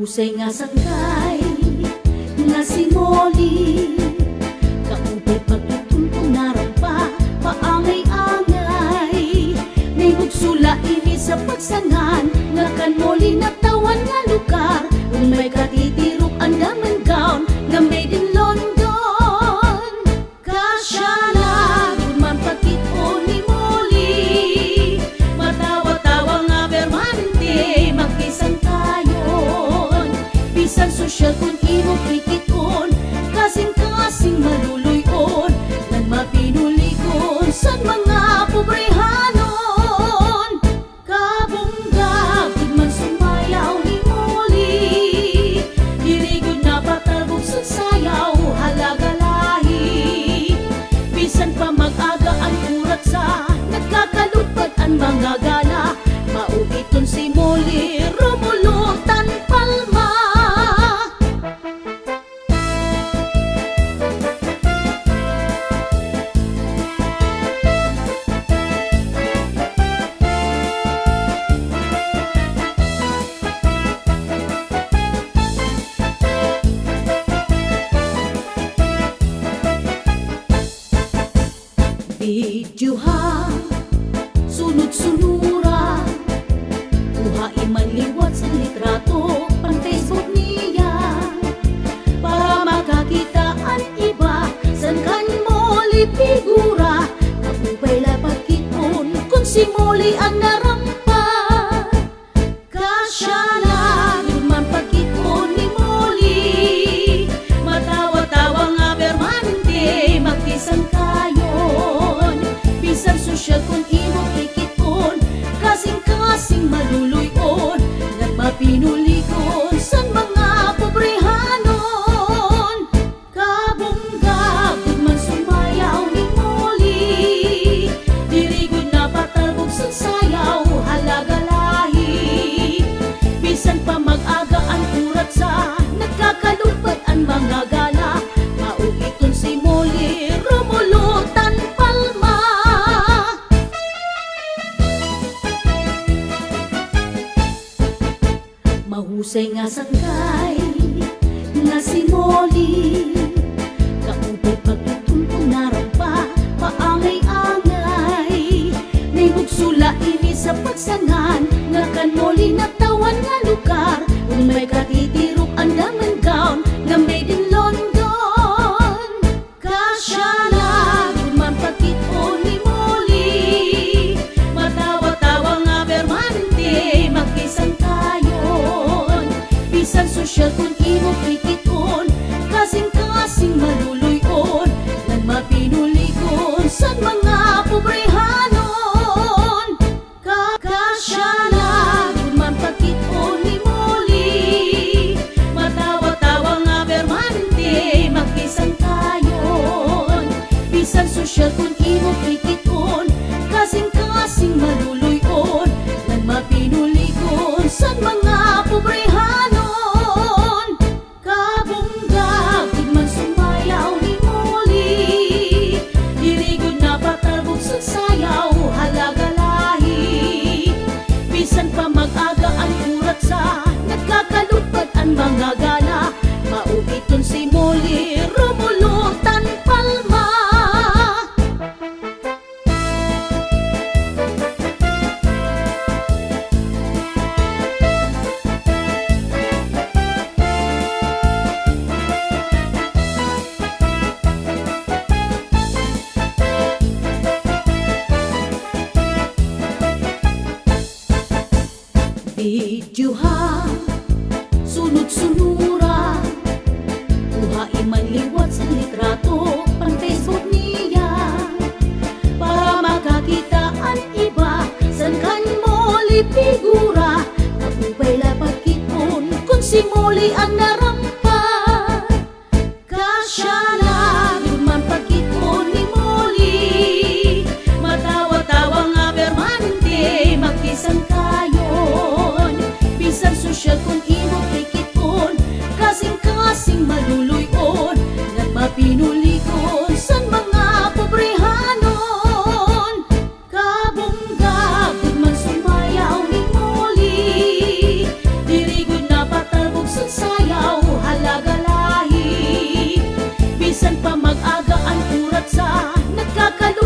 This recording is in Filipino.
Mahusay nga sangkay nga si Molly, kaupay pagtutun kung narampa paangay-angay. May bugsula ini sa pagsangan nga kan Molly natawan nga lugar. Kung may katitirok ang daman gown nga made in London. Kasya na kung man pagkito ni Molly, matawa-tawa nga permanente magkisang tayon. Bisan sosyal kung imo kritikon, kasing-kasing maluluyon nang mapinulikon sa mga pobrehanon. Kabunggag man sumayaw ni Molly, dirigod na patalbog sa sayaw halagalahi. Bisan pa mag-aga ang urat sa nagkakalupad ang mga gala, maugiton si Molly rumulutan palma. Videoha, sunod-sunura, buhay man liwat sa litrato pang Facebook niya, para makakita ang iba san kan Molly figura. Kapupay lapagkipon kung si Molly ang narampa. Kasya na yun man pagkipon ni Molly, matawa-tawa nga permanente magkisang kayon. Bisan sosyal kung imo kikipon, kasing-kasing maluluyon nang mapinulikon sa mga pobrehanon. Kabunggag man sumayaw ni Molly, dirigod na patalbog sa sayaw halagalahi. Bisan pa mag-aga ang urat sa nagkakalupad ang mga gala, maugiton si Molly rumulutan palma. Mahusay nga sangkay nga si Molly, kaupay pagtutun kung narampa paangay-angay. May bugsula ini sa pagsangan nga kan Molly natawan nga lugar. Kung may katitirok ang daman gown nga made in London. Kasya na kung man pagkito ni Molly, matawa-tawa nga permanente magkisang tayon. Bisan sosyal kung imo kritikon, kasing-kasing maluluyon nang mapinulikon sa mga pobrehanon. Kasya na kung man pagkito ni Molly, matawa-tawa nga permanente magkisang tayon. Bisan sosyal kung imo kritikon, kasing-kasing maluluyon nang mapinulikon sa mga pobrehanon. Kabunggag man sumayaw ni Molly, dirigod na patalbog sa sayaw halagalahi. Bisan pa mag-aga ang urat sa nagkakalupad ang mga gala, maugiton si Molly rumulutan palma. Videoha, sunod-sunura, buhay man liwat sa litrato pang Facebook niya, para makakita ang iba san kan Molly figura. Kapupay lapagkipon kung si Molly ang narampa. Kasya na kung man pagkipon ni Molly, matawa-tawa nga permanente magkisang kayon. Bisan sosyal kung imo kikipon, kasing-kasing maluluyon nang mapinulikon sa mga pobrehanon. Kabunggag man sumayaw ni Molly, dirigod na patalbog sa nagkakalugar